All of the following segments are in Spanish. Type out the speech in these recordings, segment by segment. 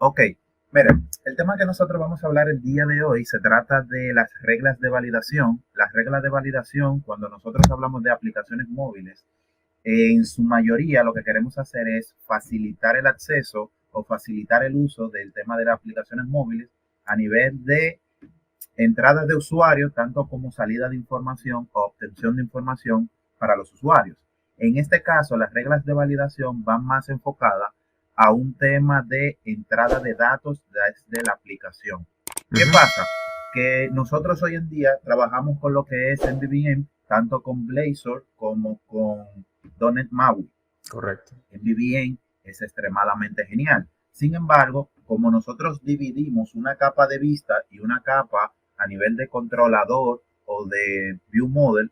Ok, miren, el tema que nosotros vamos a hablar el día de hoy se trata de las reglas de validación. Las reglas de validación, cuando nosotros hablamos de aplicaciones móviles, en su mayoría lo que queremos hacer es facilitar el acceso o facilitar el uso del tema de las aplicaciones móviles a nivel de entradas de usuarios, tanto como salida de información o obtención de información para los usuarios. En este caso, las reglas de validación van más enfocadas a un tema de entrada de datos desde la aplicación. ¿Qué Ujú. pasa? Que nosotros hoy en día trabajamos con lo que es MVVM, tanto con Blazor como con .NET MAUI. Correcto. MVVM es extremadamente genial. Sin embargo, como nosotros dividimos una capa de vista y una capa a nivel de controlador o de view model,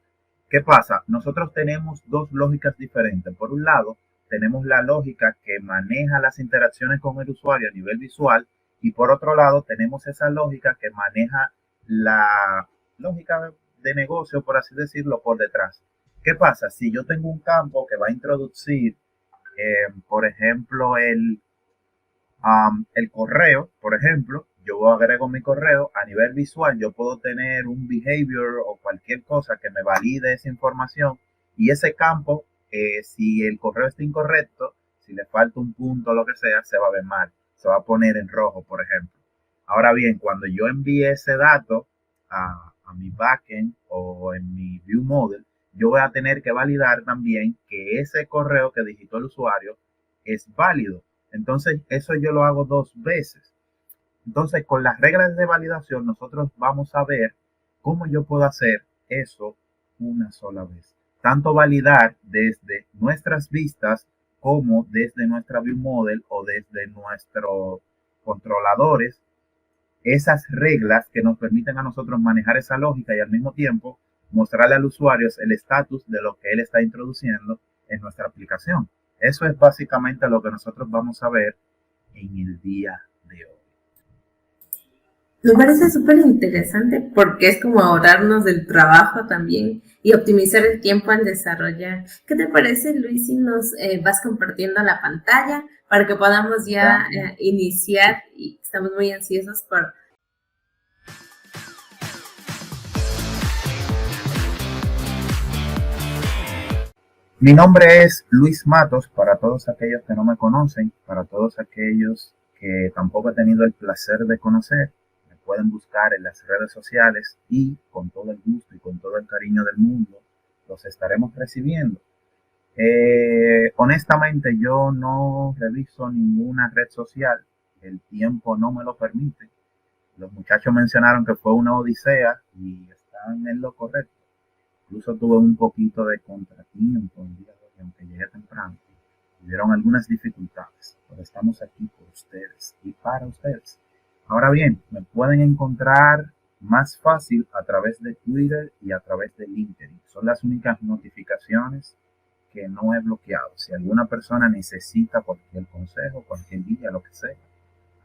¿qué pasa? Nosotros tenemos dos lógicas diferentes. Por un lado, tenemos la lógica que maneja las interacciones con el usuario a nivel visual y por otro lado tenemos esa lógica que maneja la lógica de negocio, por así decirlo, por detrás. ¿Qué pasa? Si yo tengo un campo que va a introducir por ejemplo, el correo, por ejemplo, yo agrego mi correo a nivel visual, yo puedo tener un behavior o cualquier cosa que me valide esa información y ese campo, si el correo está incorrecto, si le falta un punto o lo que sea, se va a ver mal, se va a poner en rojo, por ejemplo. Ahora bien, cuando yo envíe ese dato a mi backend o en mi view model, yo voy a tener que validar también que ese correo que digitó el usuario es válido. Entonces, eso yo lo hago dos veces. Entonces, con las reglas de validación, nosotros vamos a ver cómo yo puedo hacer eso una sola vez. Tanto validar desde nuestras vistas como desde nuestra view model o desde nuestros controladores, esas reglas que nos permiten a nosotros manejar esa lógica y al mismo tiempo mostrarle al usuario el estatus de lo que él está introduciendo en nuestra aplicación. Eso es básicamente lo que nosotros vamos a ver en el día de hoy. Me parece súper interesante porque es como ahorrarnos del trabajo también y optimizar el tiempo al desarrollar. ¿Qué te parece, Luis, si nos vas compartiendo la pantalla para que podamos ya Dale. iniciar y estamos muy ansiosos por... Mi nombre es Luis Matos, para todos aquellos que no me conocen, para todos aquellos que tampoco he tenido el placer de conocer, me pueden buscar en las redes sociales y con todo el gusto y con todo el cariño del mundo los estaremos recibiendo. Honestamente, yo no reviso ninguna red social, el tiempo no me lo permite. Los muchachos mencionaron que fue una odisea y están en lo correcto. Incluso tuve un poquito de contratiempo el día de hoy, aunque llegué temprano. Hubieron algunas dificultades, pero estamos aquí por ustedes y para ustedes. Ahora bien, me pueden encontrar más fácil a través de Twitter y a través de LinkedIn. Son las únicas notificaciones que no he bloqueado. Si alguna persona necesita cualquier consejo, cualquier guía, lo que sea,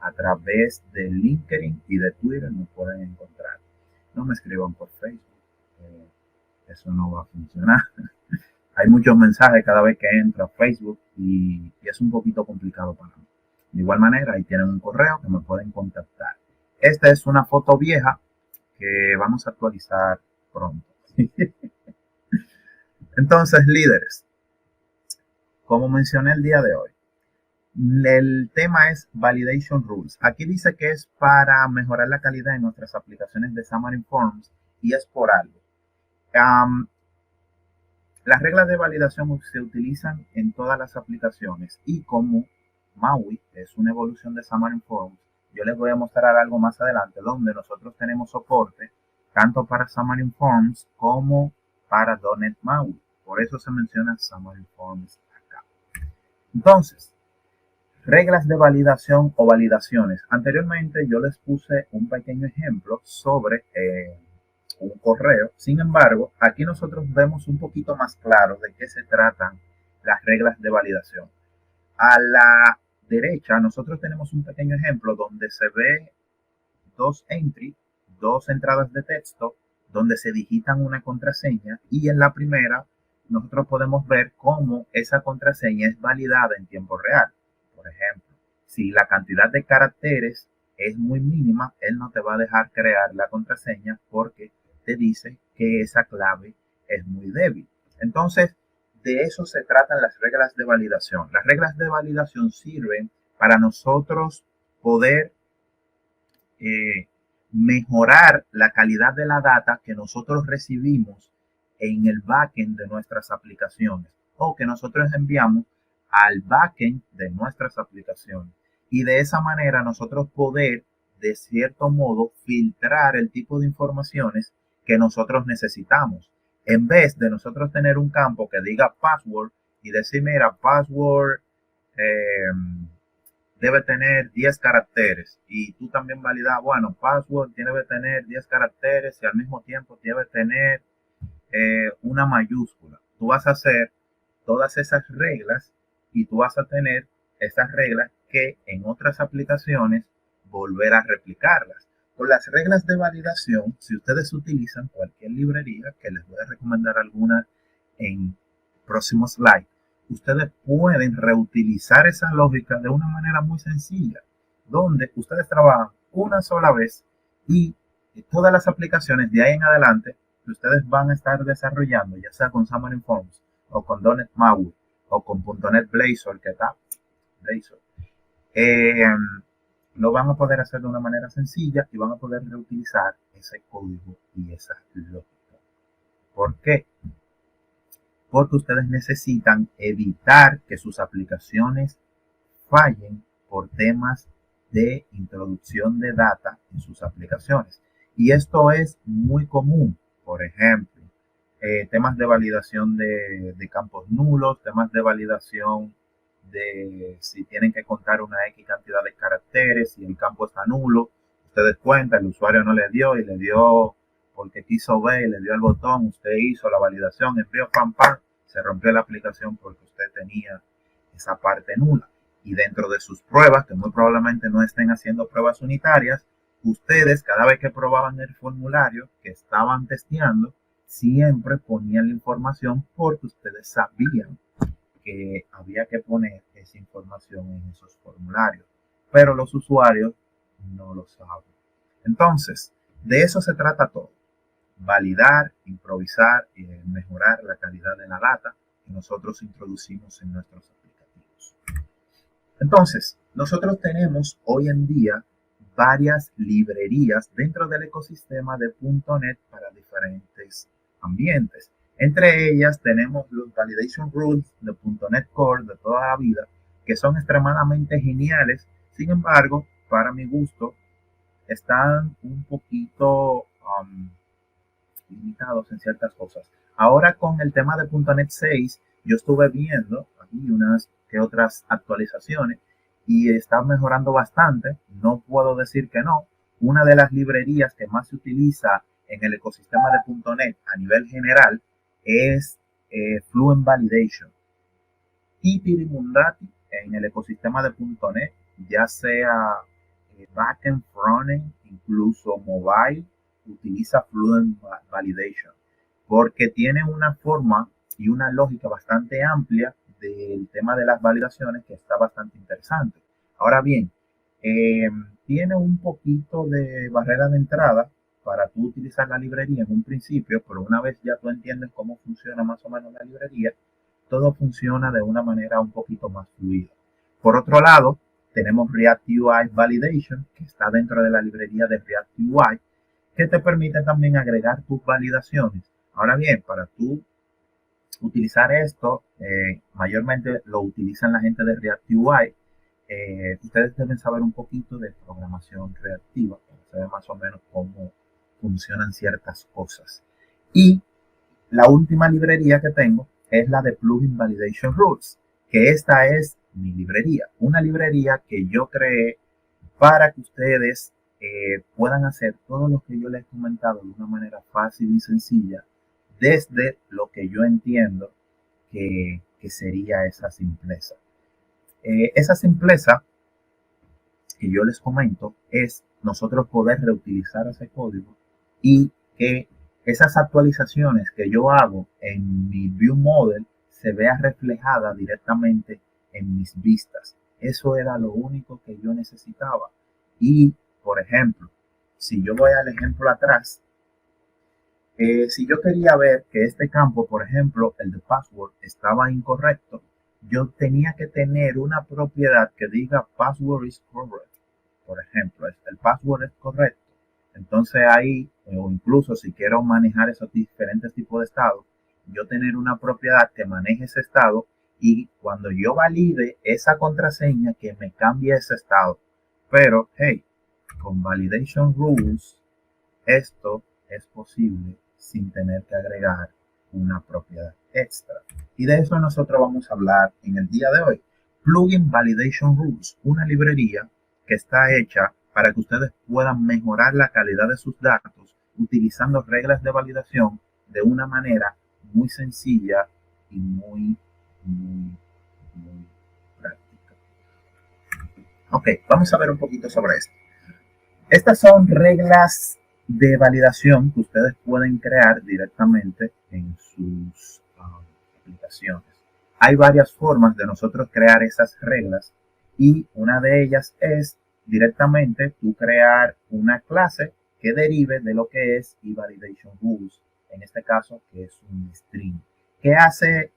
a través de LinkedIn y de Twitter me pueden encontrar. No me escriban por Facebook. Eh, Eso no va a funcionar. Hay muchos mensajes cada vez que entro a Facebook y es un poquito complicado para mí. De igual manera, ahí tienen un correo que me pueden contactar. Esta es una foto vieja que vamos a actualizar pronto. Entonces, líderes, como mencioné el día de hoy, el tema es Validation Rules. Aquí dice que es para mejorar la calidad de nuestras aplicaciones de Xamarin Forms y es por algo. Um, Las reglas de validación se utilizan en todas las aplicaciones y como MAUI es una evolución de Xamarin Forms, yo les voy a mostrar algo más adelante donde nosotros tenemos soporte tanto para Xamarin Forms como para .NET MAUI. Por eso se menciona Xamarin Forms acá. Entonces, reglas de validación o validaciones. Anteriormente yo les puse un pequeño ejemplo sobre un correo. Sin embargo, aquí nosotros vemos un poquito más claro de qué se tratan las reglas de validación. A la derecha nosotros tenemos un pequeño ejemplo donde se ve dos entry, dos entradas de texto donde se digitan una contraseña y en la primera nosotros podemos ver cómo esa contraseña es validada en tiempo real. Por ejemplo, Si la cantidad de caracteres es muy mínima, él no te va a dejar crear la contraseña porque te dice que esa clave es muy débil. Entonces, de eso se tratan las reglas de validación. Las reglas de validación sirven para nosotros poder eh, mejorar la calidad de la data que nosotros recibimos en el backend de nuestras aplicaciones o que nosotros enviamos al backend de nuestras aplicaciones. Y de esa manera nosotros poder, de cierto modo, filtrar el tipo de informaciones que nosotros necesitamos. En vez de nosotros tener un campo que diga password y decir, mira, password eh, debe tener 10 caracteres y tú también validas, bueno, password debe tener 10 caracteres y al mismo tiempo debe tener una mayúscula. Tú vas a hacer todas esas reglas y tú vas a tener esas reglas que en otras aplicaciones volver a replicarlas. Con las reglas de validación, si ustedes utilizan cualquier librería, que les voy a recomendar algunas en próximos slides, ustedes pueden reutilizar esa lógica de una manera muy sencilla, donde ustedes trabajan una sola vez y todas las aplicaciones de ahí en adelante que ustedes van a estar desarrollando, ya sea con Xamarin Forms o con .NET MAUI o con .NET Blazor, que está Blazor, eh, lo van a poder hacer de una manera sencilla y van a poder reutilizar ese código y esa lógica. ¿Por qué? Porque ustedes necesitan evitar que sus aplicaciones fallen por temas de introducción de data en sus aplicaciones. Y esto es muy común. Por ejemplo, temas de validación de campos nulos, temas de validación de si tienen que contar una X cantidad de caracteres, si el campo está nulo, ustedes cuentan, el usuario no le dio y le dio porque quiso ver, le dio el botón, usted hizo la validación, envió pam pam, se rompió la aplicación porque usted tenía esa parte nula. Y dentro de sus pruebas, que muy probablemente no estén haciendo pruebas unitarias, ustedes cada vez que probaban el formulario que estaban testeando, siempre ponían la información porque ustedes sabían que había que poner esa información en esos formularios, pero los usuarios no lo saben. Entonces, de eso se trata todo. Validar, improvisar y mejorar la calidad de la data que nosotros introducimos en nuestros aplicativos. Entonces, nosotros tenemos hoy en día varias librerías dentro del ecosistema de .NET para diferentes ambientes. Entre ellas tenemos los Validation Rules de .NET Core de toda la vida, que son extremadamente geniales. Sin embargo, para mi gusto, están un poquito limitados en ciertas cosas. Ahora con el tema de .NET 6, yo estuve viendo aquí unas que otras actualizaciones y está mejorando bastante. No puedo decir que no. Una de las librerías que más se utiliza en el ecosistema de .NET a nivel general es Fluent Validation. Y Tirimundati en el ecosistema de .NET, ya sea backend, frontend, incluso mobile, utiliza Fluent Validation porque tiene una forma y una lógica bastante amplia del tema de las validaciones que está bastante interesante. Ahora bien, tiene un poquito de barrera de entrada para tú utilizar la librería en un principio, pero una vez ya tú entiendes cómo funciona más o menos la librería, todo funciona de una manera un poquito más fluida. Por otro lado, tenemos React UI Validation, que está dentro de la librería de React UI, que te permite también agregar tus validaciones. Ahora bien, para tú utilizar esto, mayormente lo utilizan la gente de React UI. Ustedes deben saber un poquito de programación reactiva para saber más o menos cómo funcionan ciertas cosas. Y la última librería que tengo es la de Plugin Validation Rules, que esta es mi librería, una librería que yo creé para que ustedes puedan hacer todo lo que yo les he comentado de una manera fácil y sencilla, desde lo que yo entiendo que sería esa simpleza. Esa simpleza que yo les comento es nosotros poder reutilizar ese código y que esas actualizaciones que yo hago en mi view model se vea reflejada directamente en mis vistas. Eso era lo único que yo necesitaba. Y, por ejemplo, si yo voy al ejemplo atrás, si yo quería ver que este campo, por ejemplo, el de password, estaba incorrecto, yo tenía que tener una propiedad que diga password is correct. Por ejemplo, el password es correcto. Entonces ahí, o incluso si quiero manejar esos diferentes tipos de estados, yo tener una propiedad que maneje ese estado y cuando yo valide esa contraseña que me cambie ese estado. Pero, hey, con Validation Rules, esto es posible sin tener que agregar una propiedad extra. Y de eso nosotros vamos a hablar en el día de hoy. Plugin Validation Rules, una librería que está hecha para que ustedes puedan mejorar la calidad de sus datos utilizando reglas de validación de una manera muy sencilla y muy práctica. Ok, vamos a ver un poquito sobre esto. Estas son reglas de validación que ustedes pueden crear directamente en sus aplicaciones. Hay varias formas de nosotros crear esas reglas y una de ellas es directamente tú crear una clase que derive de lo que es eValidation Rules, en este caso que es un string. ¿Qué hace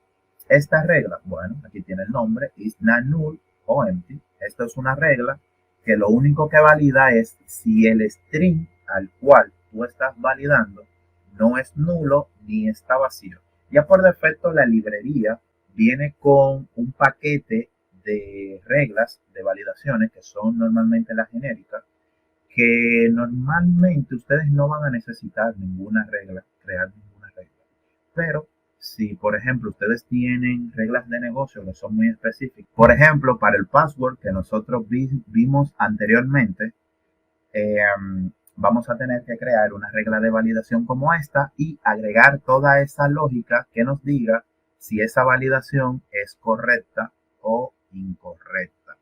esta regla? Bueno, aquí tiene el nombre, is not null o empty. Esto es una regla que lo único que valida es si el string al cual tú estás validando no es nulo ni está vacío. Ya por defecto la librería viene con un paquete de reglas de validaciones que son normalmente las genéricas, que normalmente ustedes no van a necesitar ninguna regla, crear ninguna regla. Pero si, por ejemplo, ustedes tienen reglas de negocio que son muy específicas, por ejemplo, para el password que nosotros vimos anteriormente, vamos a tener que crear una regla de validación como esta y agregar toda esa lógica que nos diga si esa validación es correcta o incorrecta.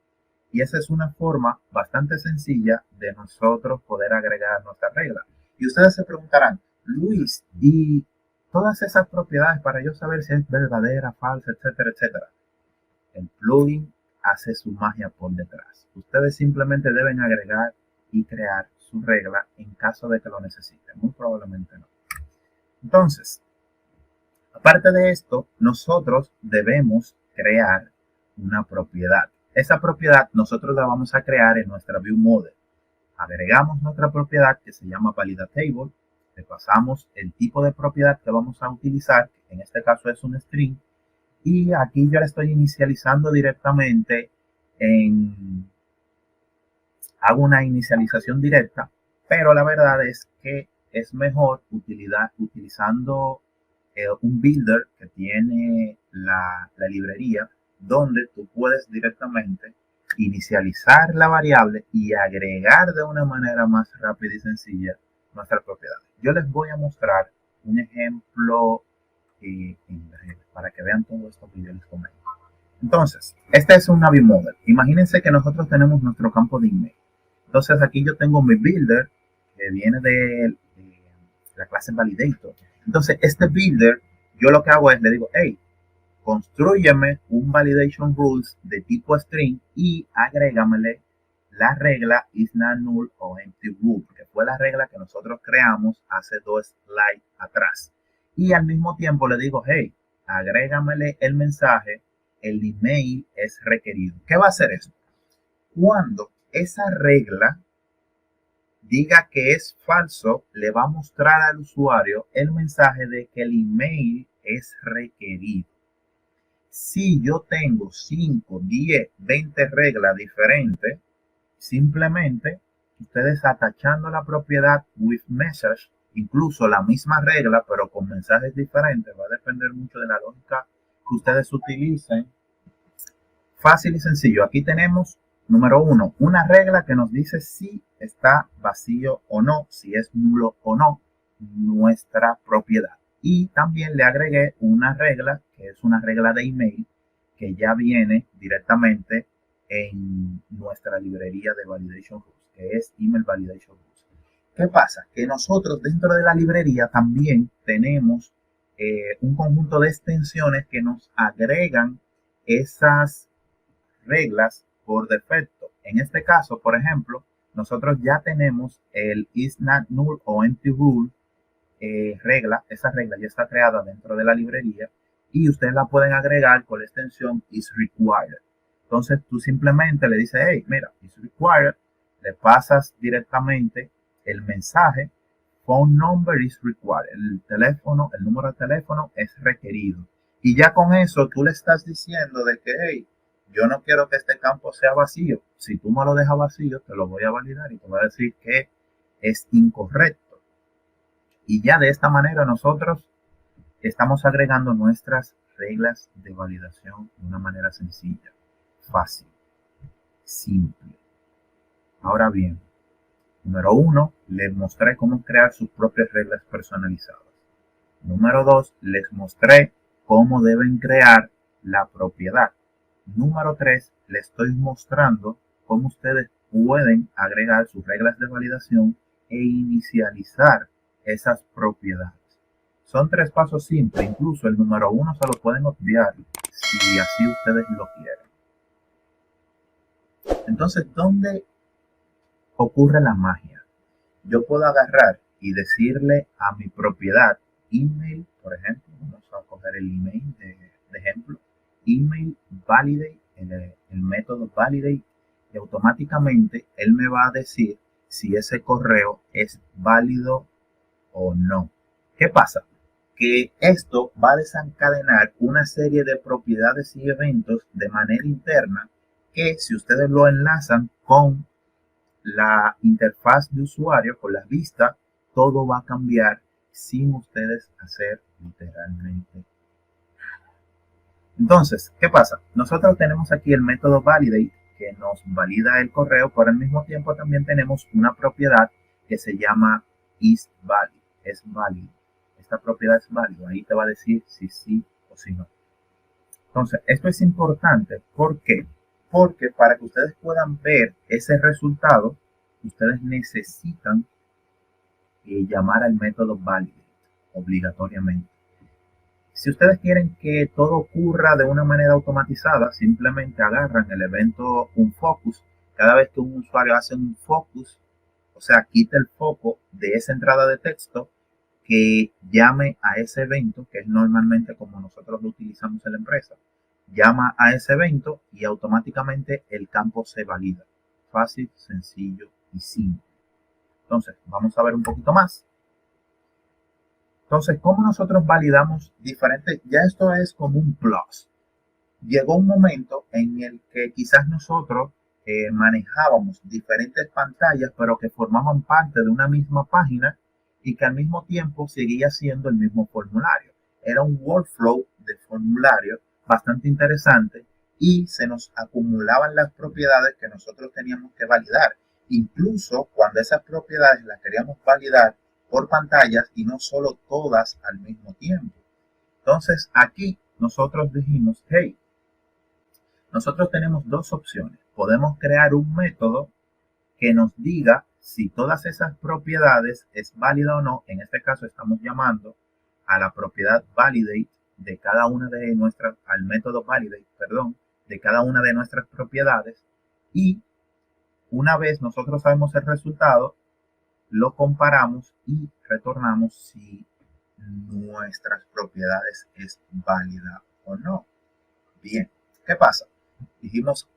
Y esa es una forma bastante sencilla de nosotros poder agregar nuestra regla. Y ustedes se preguntarán, Luis, ¿y todas esas propiedades para yo saber si es verdadera, falsa, etcétera, etcétera? El plugin hace su magia por detrás. Ustedes simplemente deben agregar y crear su regla en caso de que lo necesiten. Muy probablemente no. Entonces, aparte de esto, nosotros debemos crear una propiedad. Esa propiedad nosotros la vamos a crear en nuestra view model. Agregamos nuestra propiedad que se llama validatable, le pasamos el tipo de propiedad que vamos a utilizar, que en este caso es un string, y aquí yo la estoy inicializando directamente hago una inicialización directa, pero la verdad es que es mejor utilizando un builder que tiene la librería, donde tú puedes directamente inicializar la variable y agregar de una manera más rápida y sencilla nuestras propiedades. Yo les voy a mostrar un ejemplo en breve para que vean todo esto que yo les comento. Entonces, este es un Navi Model. Imagínense que nosotros tenemos nuestro campo de email. Entonces aquí yo tengo mi builder que viene de la clase validator. Entonces este builder, yo lo que hago es, le digo, hey, construyeme un validation rules de tipo string y agrégamele la regla is not null o empty rule, que fue la regla que nosotros creamos hace 2 slides atrás. Y al mismo tiempo le digo, hey, agrégamele el mensaje, el email es requerido. ¿Qué va a hacer eso? Cuando esa regla diga que es falso, le va a mostrar al usuario el mensaje de que el email es requerido. Si yo tengo 5, 10, 20 reglas diferentes, simplemente ustedes atachando la propiedad with message, incluso la misma regla, pero con mensajes diferentes, va a depender mucho de la lógica que ustedes utilicen. Fácil y sencillo. Aquí tenemos, número 1, una regla que nos dice si está vacío o no, si es nulo o no, nuestra propiedad. Y también le agregué una regla, que es una regla de email, que ya viene directamente en nuestra librería de Validation Rules, que es Email Validation Rules. ¿Qué pasa? Que nosotros dentro de la librería también tenemos un conjunto de extensiones que nos agregan esas reglas por defecto. En este caso, por ejemplo, nosotros ya tenemos el is not null o empty rule regla. Esa regla ya está creada dentro de la librería y ustedes la pueden agregar con la extensión is required. Entonces tú simplemente le dices, hey, mira, is required, le pasas directamente el mensaje, phone number is required, el teléfono, el número de teléfono es requerido. Y ya con eso tú le estás diciendo de que, hey, yo no quiero que este campo sea vacío. Si tú me lo dejas vacío, te lo voy a validar y te voy a decir que es incorrecto. Y ya de esta manera nosotros estamos agregando nuestras reglas de validación de una manera sencilla, fácil, simple. Ahora bien, número 1, les mostré cómo crear sus propias reglas personalizadas. Número 2, les mostré cómo deben crear la propiedad. Número 3, les estoy mostrando cómo ustedes pueden agregar sus reglas de validación e inicializar esas propiedades. Son 3 pasos simples, incluso el número 1 se lo pueden obviar si así ustedes lo quieren. Entonces, ¿dónde ocurre la magia? Yo puedo agarrar y decirle a mi propiedad email, por ejemplo, vamos a coger el email de ejemplo, email validate, el método validate, y automáticamente él me va a decir si ese correo es válido o no. ¿Qué pasa? Que esto va a desencadenar una serie de propiedades y eventos de manera interna que si ustedes lo enlazan con la interfaz de usuario, con la vista, todo va a cambiar sin ustedes hacer literalmente. Entonces, ¿qué pasa? Nosotros tenemos aquí el método validate que nos valida el correo, pero al mismo tiempo también tenemos una propiedad que se llama isValid, es válido. Esta propiedad es válida, ahí te va a decir si sí o si no. Entonces, esto es importante, ¿por qué? Porque para que ustedes puedan ver ese resultado, ustedes necesitan llamar al método validate obligatoriamente. Si ustedes quieren que todo ocurra de una manera automatizada, simplemente agarran el evento unFocus. Cada vez que un usuario hace un focus, o sea, quita el foco de esa entrada de texto, que llame a ese evento, que es normalmente como nosotros lo utilizamos en la empresa. Llama a ese evento y automáticamente el campo se valida. Fácil, sencillo y simple. Entonces, vamos a ver un poquito más. Entonces, ¿cómo nosotros validamos diferentes? Ya esto es como un plus. Llegó un momento en el que quizás nosotros manejábamos diferentes pantallas, pero que formaban parte de una misma página y que al mismo tiempo seguía siendo el mismo formulario. Era un workflow de formulario bastante interesante y se nos acumulaban las propiedades que nosotros teníamos que validar. Incluso cuando esas propiedades las queríamos validar por pantallas y no solo todas al mismo tiempo. Entonces aquí nosotros dijimos, hey, nosotros tenemos dos opciones. Podemos crear un método que nos diga si todas esas propiedades es válida o no. En este caso estamos llamando a la propiedad validate de cada una de nuestras, al método validate, perdón, de cada una de nuestras propiedades. Y una vez nosotros sabemos el resultado, lo comparamos y retornamos si nuestras propiedades es válida o no. Bien, ¿qué pasa? Dijimos,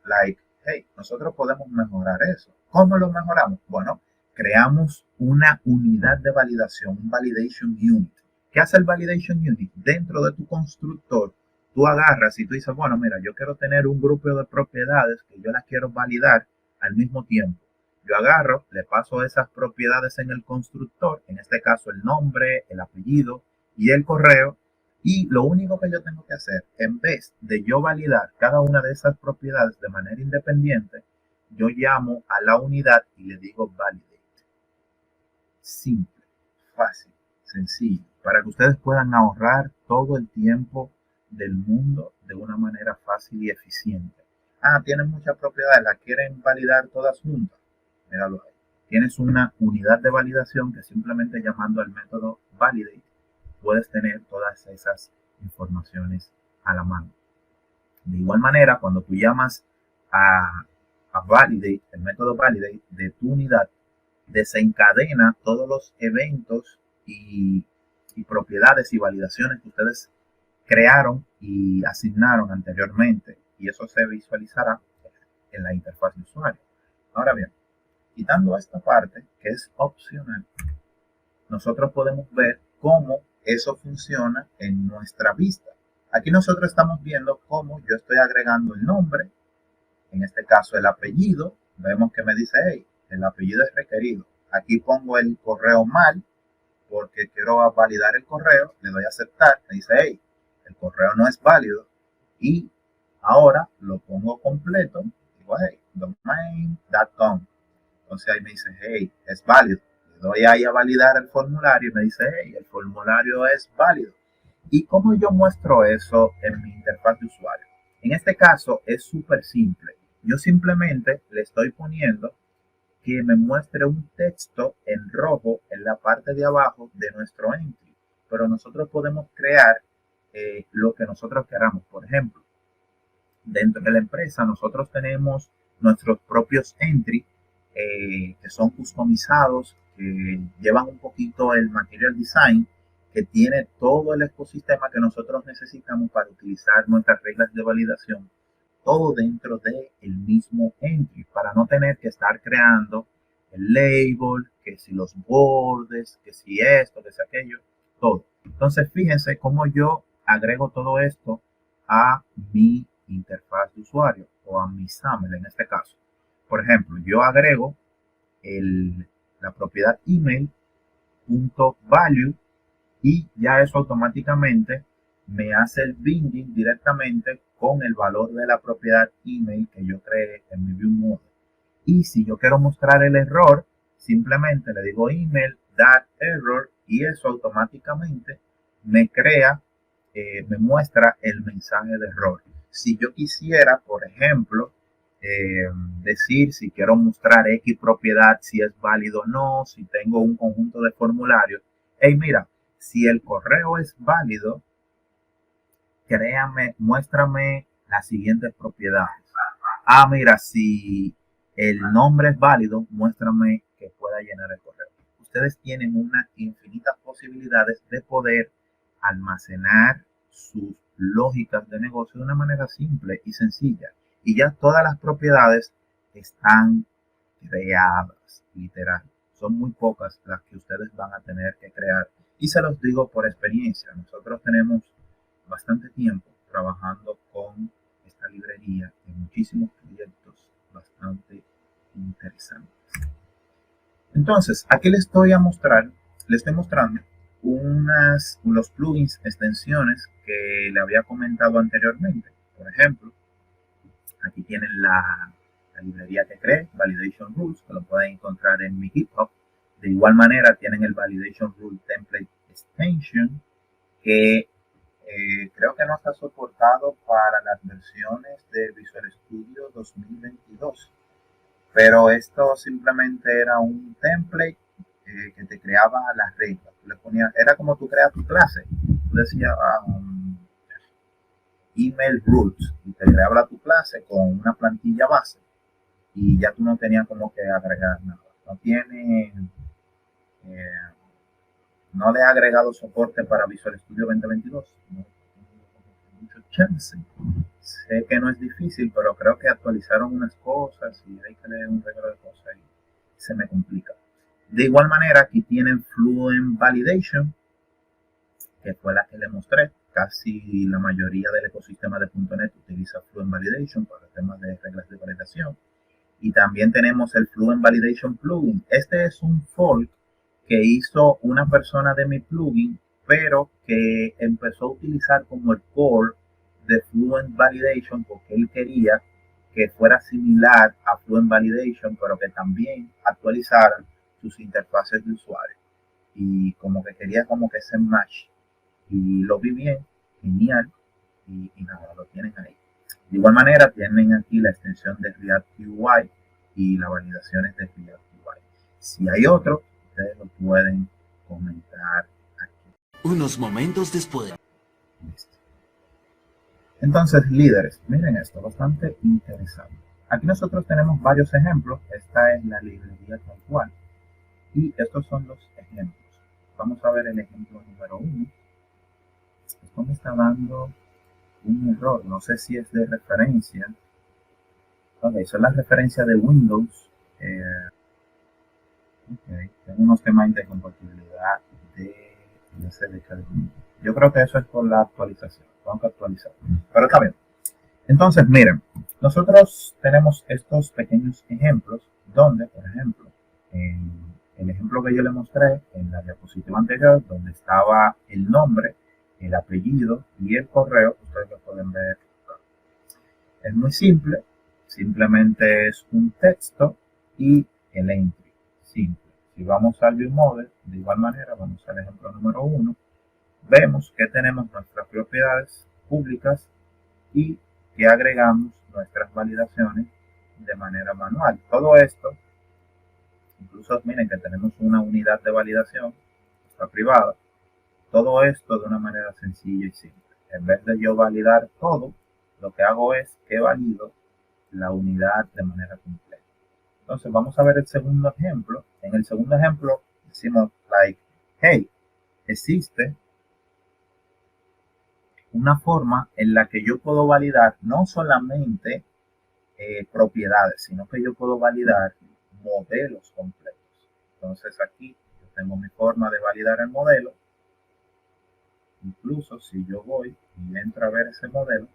hey, nosotros podemos mejorar eso. ¿Cómo lo mejoramos? Bueno, creamos una unidad de validación, un validation unit. ¿Qué hace el validation unit? Dentro de tu constructor, tú agarras y tú dices, bueno, mira, yo quiero tener un grupo de propiedades que yo las quiero validar al mismo tiempo. Yo agarro, le paso esas propiedades en el constructor, en este caso el nombre, el apellido y el correo, y lo único que yo tengo que hacer, en vez de yo validar cada una de esas propiedades de manera independiente, yo llamo a la unidad y le digo validate. Simple, fácil, sencillo, para que ustedes puedan ahorrar todo el tiempo del mundo de una manera fácil y eficiente. Tienen muchas propiedades, las quieren validar todas juntas. Míralo ahí. Tienes una unidad de validación que simplemente llamando al método validate puedes tener todas esas informaciones a la mano. De igual manera, cuando tú llamas a a validate, el método validate de tu unidad desencadena todos los eventos y propiedades y validaciones que ustedes crearon y asignaron anteriormente, y eso se visualizará en la interfaz de usuario. Ahora bien, quitando esta parte que es opcional, nosotros podemos ver cómo eso funciona en nuestra vista. Aquí nosotros estamos viendo cómo yo estoy agregando el nombre, en este caso el apellido. Vemos que me dice, hey, el apellido es requerido. Aquí pongo el correo mal porque quiero validar el correo, le doy a aceptar, me dice, hey, el correo no es válido, y ahora lo pongo completo, digo, hey, domain.com. Entonces ahí me dice, hey, es válido. Le doy ahí a validar el formulario y me dice, hey, el formulario es válido. ¿Y cómo yo muestro eso en mi interfaz de usuario? En este caso es súper simple. Yo simplemente le estoy poniendo que me muestre un texto en rojo en la parte de abajo de nuestro entry. Pero nosotros podemos crear lo que nosotros queramos. Por ejemplo, dentro de la empresa nosotros tenemos nuestros propios entry que son customizados, que llevan un poquito el material design, que tiene todo el ecosistema que nosotros necesitamos para utilizar nuestras reglas de validación, todo dentro del mismo entry, para no tener que estar creando el label, que si los bordes, que si esto, que si aquello, todo. Entonces fíjense cómo yo agrego todo esto a mi interfaz de usuario o a mi SAML en este caso. Por ejemplo, yo agrego la propiedad email.value y ya eso automáticamente me hace el binding directamente con el valor de la propiedad email que yo creé en mi view model. Y si yo quiero mostrar el error, simplemente le digo email.error y eso automáticamente me crea, me muestra el mensaje de error. Si yo quisiera, por ejemplo, decir si quiero mostrar X propiedad, si es válido o no, si tengo un conjunto de formularios, hey, mira, si el correo es válido, créame, muéstrame las siguientes propiedades. Ah, mira, si el nombre es válido, muéstrame que pueda llenar el correo. Ustedes tienen unas infinitas posibilidades de poder almacenar sus lógicas de negocio de una manera simple y sencilla. Y ya todas las propiedades están creadas, literal. Son muy pocas las que ustedes van a tener que crear. Y se los digo por experiencia. Nosotros tenemos bastante tiempo trabajando con esta librería en muchísimos proyectos bastante interesantes. Entonces, aquí les estoy mostrando los plugins, extensiones que le había comentado anteriormente. Por ejemplo, aquí tienen la librería que creé, Validation Rules, que lo pueden encontrar en mi GitHub. De igual manera, tienen el Validation Rule Template Extension, que creo que no está soportado para las versiones de Visual Studio 2022. Pero esto simplemente era un template que te creaba las reglas. Era como tú creas tu clase. Tú decías email rules y te creaba tu clase con una plantilla base y ya tú no tenías como que agregar nada. No le he agregado soporte para Visual Studio 2022. No tengo mucho chance. Sé que no es difícil, pero creo que actualizaron unas cosas y hay que leer un regalo de cosas y se me complica. De igual manera, aquí tienen Fluent Validation, que fue la que le mostré. Casi la mayoría del ecosistema de .NET utiliza Fluent Validation para temas de reglas de validación. Y también tenemos el Fluent Validation Plugin. Este es un fork que hizo una persona de mi plugin, pero que empezó a utilizar como el core de Fluent Validation porque él quería que fuera similar a Fluent Validation, pero que también actualizara sus interfaces de usuario. Y como que quería como que ese match. Y lo vi bien, genial, y nada, lo tienen ahí. De igual manera, tienen aquí la extensión de React UI y las validaciones de React UI. Si hay otro, ustedes lo pueden comentar aquí. Unos momentos después. Listo. Entonces, líderes, miren esto, bastante interesante. Aquí nosotros tenemos varios ejemplos. Esta es la librería tal cual. Y estos son los ejemplos. Vamos a ver el ejemplo número 1. Esto me está dando un error. No sé si es de referencia. Ok, son las referencias de Windows. Okay. Tengo unos temas de compatibilidad de SDK. Yo creo que eso es por la actualización. Tengo que actualizar. Pero está bien. Entonces, miren, nosotros tenemos estos pequeños ejemplos donde, por ejemplo, en el ejemplo que yo le mostré en la diapositiva anterior, donde estaba el nombre, el apellido y el correo, ustedes lo pueden ver. Es muy simple, simplemente es un texto y el entry, simple. Si vamos al view model, de igual manera, vamos al ejemplo número 1, vemos que tenemos nuestras propiedades públicas y que agregamos nuestras validaciones de manera manual. Todo esto, incluso miren que tenemos una unidad de validación, está privada, todo esto de una manera sencilla y simple. En vez de yo validar todo, lo que hago es que valido la unidad de manera completa. Entonces vamos a ver el segundo ejemplo. En el segundo ejemplo decimos like, hey, existe una forma en la que yo puedo validar no solamente propiedades, sino que yo puedo validar modelos completos. Entonces aquí yo tengo mi forma de validar el modelo. Incluso si yo voy y entro a ver ese modelo,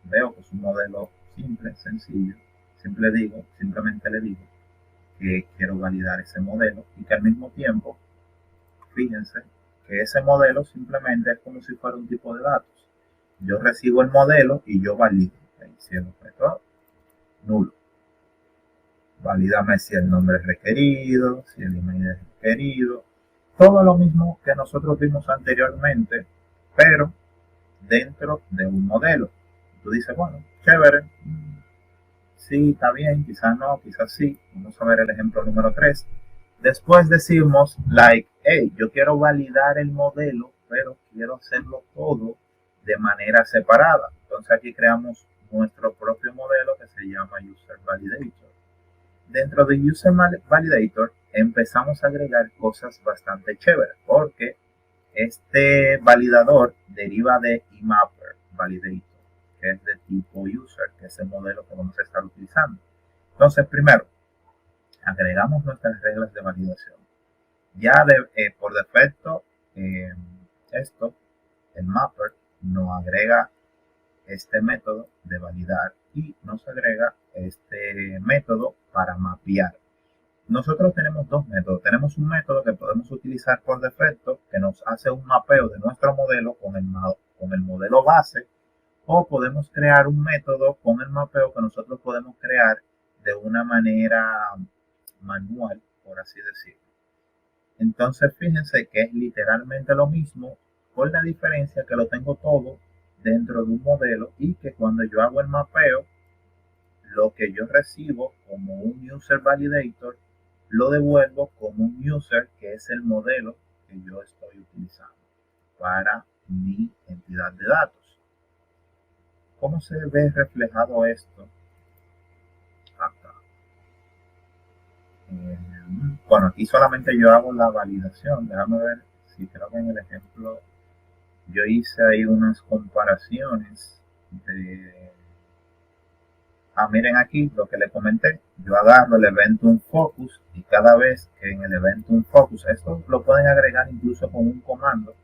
veo que es un modelo simple, sencillo. Simplemente le digo que quiero validar ese modelo y que al mismo tiempo, fíjense que ese modelo simplemente es como si fuera un tipo de datos. Yo recibo el modelo y yo valido. Si el objeto nulo. Valídame si el nombre es requerido, si el email es requerido. Todo lo mismo que nosotros vimos anteriormente, pero dentro de un modelo. Tú dices, bueno, chévere, sí, está bien, quizás no, quizás sí. Vamos a ver el ejemplo número 3. Después decimos, like, hey, yo quiero validar el modelo, pero quiero hacerlo todo de manera separada. Entonces aquí creamos nuestro propio modelo que se llama User Validator. Dentro de User Validator empezamos a agregar cosas bastante chéveres, porque este validador deriva de eMapper Validator, que es de tipo User, que es el modelo que vamos a estar utilizando. Entonces, primero, agregamos nuestras reglas de validación. Ya por defecto, el mapper nos agrega este método de validar y nos agrega este método para mapear. Nosotros tenemos dos métodos. Tenemos un método que podemos utilizar por defecto que nos hace un mapeo de nuestro modelo con el modelo base, o podemos crear un método con el mapeo que nosotros podemos crear de una manera manual, por así decirlo. Entonces fíjense que es literalmente lo mismo, con la diferencia que lo tengo todo dentro de un modelo y que cuando yo hago el mapeo, lo que yo recibo como un user validator lo devuelvo como un user, que es el modelo que yo estoy utilizando para mi entidad de datos. ¿Cómo se ve reflejado esto acá? Bueno, aquí solamente yo hago la validación. Déjame ver si creo que en el ejemplo yo hice ahí unas comparaciones de... miren aquí lo que le comenté. Yo agarro el evento focus y cada vez que en el evento focus, esto lo pueden agregar incluso con un comando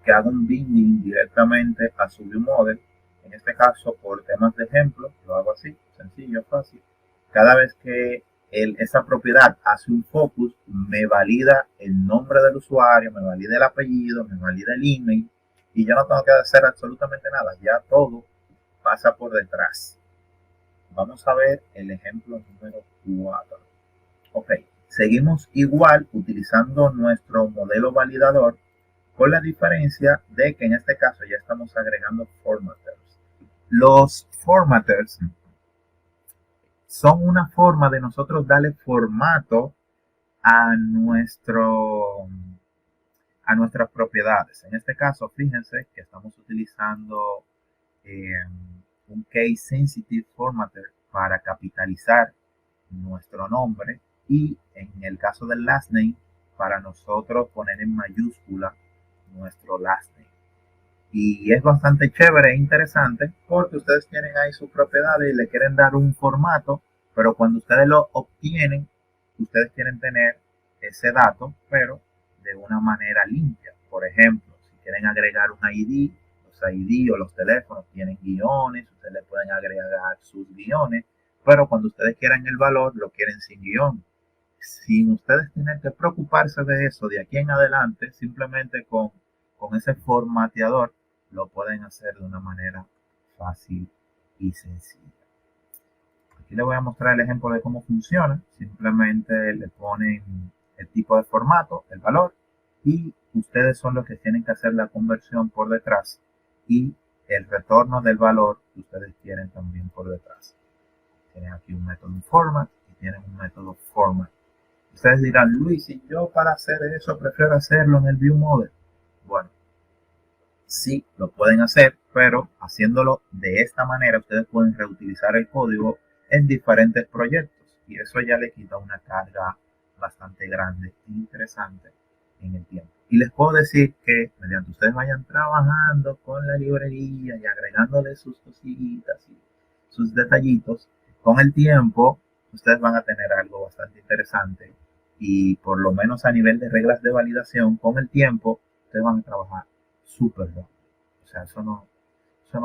que haga un binding directamente a su viewModel. En este caso, por temas de ejemplo, lo hago así, sencillo, fácil. Cada vez que esa propiedad hace un focus, me valida el nombre del usuario, me valida el apellido, me valida el email, y yo no tengo que hacer absolutamente nada, ya todo pasa por detrás. Vamos a ver el ejemplo número 4. Ok, seguimos igual utilizando nuestro modelo validador, con la diferencia de que en este caso ya estamos agregando formatters. Los formatters son una forma de nosotros darle formato a nuestras propiedades. En este caso, fíjense que estamos utilizando un case sensitive formatter para capitalizar nuestro nombre y en el caso del last name para nosotros poner en mayúscula nuestro last name. Y es bastante chévere e interesante porque ustedes tienen ahí sus propiedades y le quieren dar un formato, pero cuando ustedes lo obtienen, ustedes quieren tener ese dato, pero de una manera limpia. Por ejemplo, si quieren agregar un ID, los ID o los teléfonos tienen guiones, ustedes le pueden agregar sus guiones, pero cuando ustedes quieran el valor, lo quieren sin guión. Sin ustedes tener que preocuparse de eso de aquí en adelante, simplemente con ese formateador lo pueden hacer de una manera fácil y sencilla. Aquí les voy a mostrar el ejemplo de cómo funciona. Simplemente le ponen el tipo de formato, el valor, y ustedes son los que tienen que hacer la conversión por detrás y el retorno del valor que ustedes quieren también por detrás. Tienen aquí un método format y tienen un método format. Ustedes dirán, Luis, si yo para hacer eso prefiero hacerlo en el view model. Bueno, sí, lo pueden hacer, pero haciéndolo de esta manera, ustedes pueden reutilizar el código en diferentes proyectos y eso ya le quita una carga bastante grande e interesante en el tiempo. Y les puedo decir que mediante ustedes vayan trabajando con la librería y agregándole sus cositas y sus detallitos, con el tiempo ustedes van a tener algo bastante interesante y por lo menos a nivel de reglas de validación, con el tiempo ustedes van a trabajar súper rápido. O sea, eso no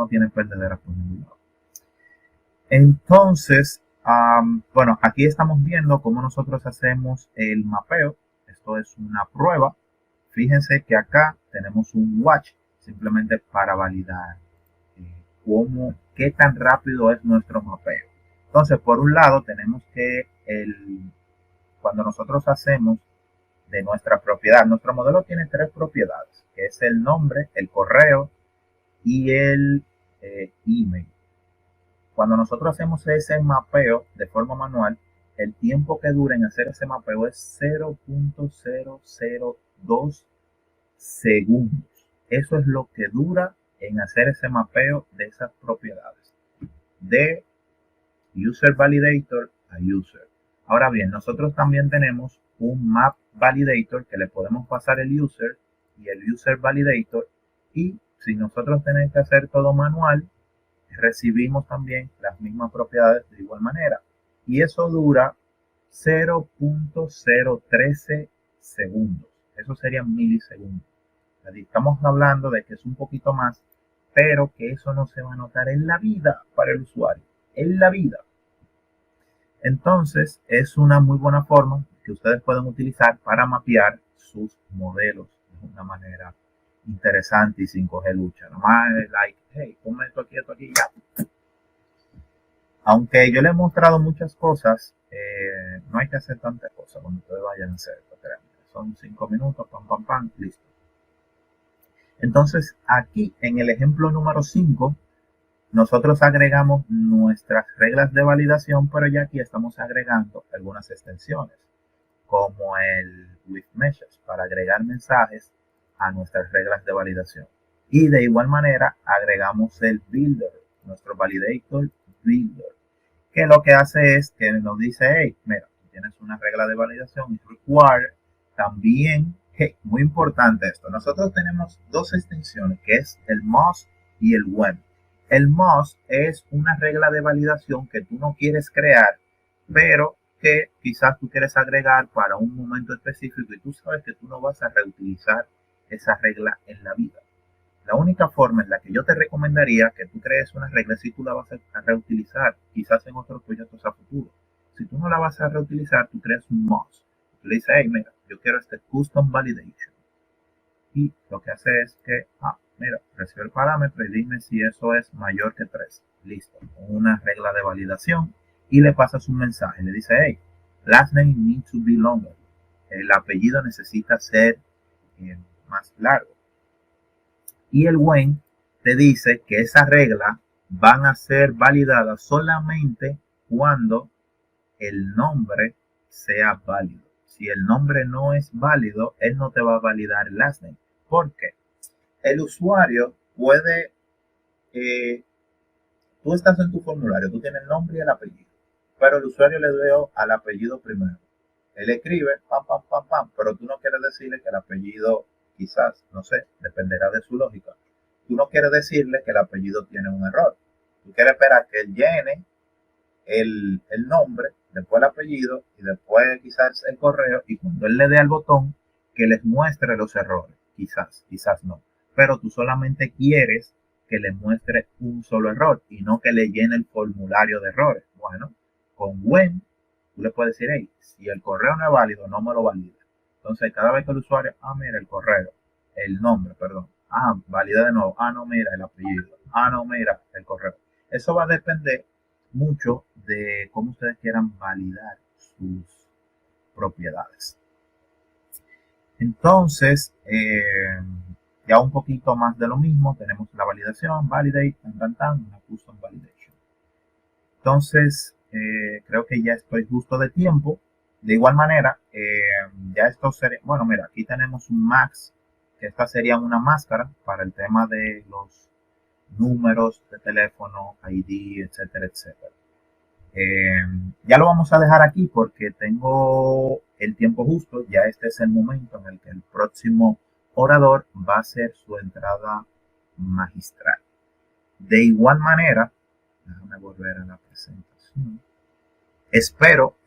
tiene perdedera por ningún lado. Entonces, bueno, aquí estamos viendo cómo nosotros hacemos el mapeo. Esto es una prueba. Fíjense que acá tenemos un watch simplemente para validar qué tan rápido es nuestro mapeo. Entonces, por un lado, tenemos que cuando nosotros hacemos de nuestra propiedad, nuestro modelo tiene 3 propiedades, que es el nombre, el correo y el email. Cuando nosotros hacemos ese mapeo de forma manual, el tiempo que dura en hacer ese mapeo es 0.002 segundos. Eso es lo que dura en hacer ese mapeo de esas propiedades de user validator a user. Ahora bien, nosotros también tenemos un map validator que le podemos pasar el user y el user validator, y si nosotros tenemos que hacer todo manual, recibimos también las mismas propiedades de igual manera y eso dura 0.013 segundos. Eso serían milisegundos. Estamos hablando de que es un poquito más, pero que eso no se va a notar en la vida para el usuario, en la vida. Entonces es una muy buena forma que ustedes pueden utilizar para mapear sus modelos de una manera interesante y sin coger lucha. Nomás es like, hey, ponme esto aquí, ya. Aunque yo les he mostrado muchas cosas, no hay que hacer tantas cosas cuando ustedes vayan a hacer esto. Son 5 minutos, pam, listo. Entonces, aquí en el ejemplo número 5, nosotros agregamos nuestras reglas de validación, pero ya aquí estamos agregando algunas extensiones, como el with messages, para agregar mensajes a nuestras reglas de validación. Y de igual manera agregamos el builder, nuestro validator builder, que lo que hace es que nos dice, hey, mira, tienes una regla de validación y require también, hey, muy importante esto, nosotros tenemos 2 extensiones, que es el must y el when. El must es una regla de validación que tú no quieres crear, pero que quizás tú quieres agregar para un momento específico y tú sabes que tú no vas a reutilizar esa regla en la vida. La única forma en la que yo te recomendaría que tú crees una regla si tú la vas a reutilizar, quizás en otros proyectos a futuro. Si tú no la vas a reutilizar, tú creas un must. Tú le dices, hey, mira, yo quiero este custom validation. Y lo que hace es que, mira, recibe el parámetro y dime si eso es mayor que 3. Listo, una regla de validación y le pasas un mensaje. Le dice, hey, last name needs to be longer. El apellido necesita ser más largo. Y el when te dice que esa regla van a ser validadas solamente cuando el nombre sea válido. Si el nombre no es válido, él no te va a validar el last name. ¿Por qué? El usuario puede tú estás en tu formulario, tú tienes el nombre y el apellido, pero el usuario le dio al apellido primero. Él escribe, pam, pam, pam, pam, pero tú no quieres decirle que el apellido, quizás, no sé, dependerá de su lógica. Tú no quieres decirle que el apellido tiene un error. Tú quieres esperar que él llene el nombre, después el apellido y después quizás el correo, y cuando él le dé al botón, que les muestre los errores. Quizás no. Pero tú solamente quieres que le muestre un solo error y no que le llene el formulario de errores. Bueno, con when tú le puedes decir, hey, si el correo no es válido, no me lo valida. Entonces, cada vez que el usuario, mira el correo, el nombre, perdón, valida de nuevo, no, mira el apellido, no, mira el correo. Eso va a depender mucho de cómo ustedes quieran validar sus propiedades. Entonces, ya un poquito más de lo mismo, tenemos la validación, validate, una custom validation. Entonces, creo que ya estoy justo de tiempo. De igual manera, ya esto sería, bueno, mira, aquí tenemos un max, que esta sería una máscara para el tema de los números de teléfono, ID, etcétera, etcétera. Ya lo vamos a dejar aquí porque tengo el tiempo justo. Ya este es el momento en el que el próximo orador va a hacer su entrada magistral. De igual manera, déjame volver a la presentación. Espero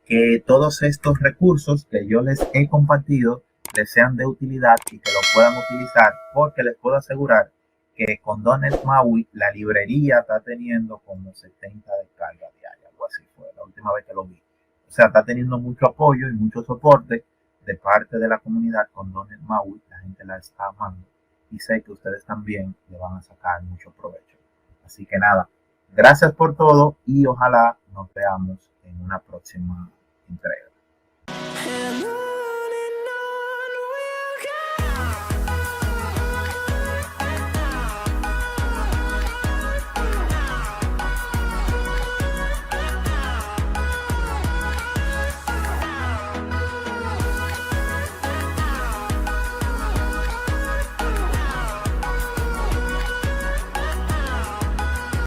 que todos estos recursos que yo les he compartido les sean de utilidad y que lo puedan utilizar, porque les puedo asegurar que con .NET MAUI la librería está teniendo como 70 descargas diarias, algo así fue la última vez que lo vi. O sea, está teniendo mucho apoyo y mucho soporte de parte de la comunidad con .NET MAUI. La gente la está amando y sé que ustedes también le van a sacar mucho provecho. Así que nada, gracias por todo y ojalá nos veamos en una próxima entrega.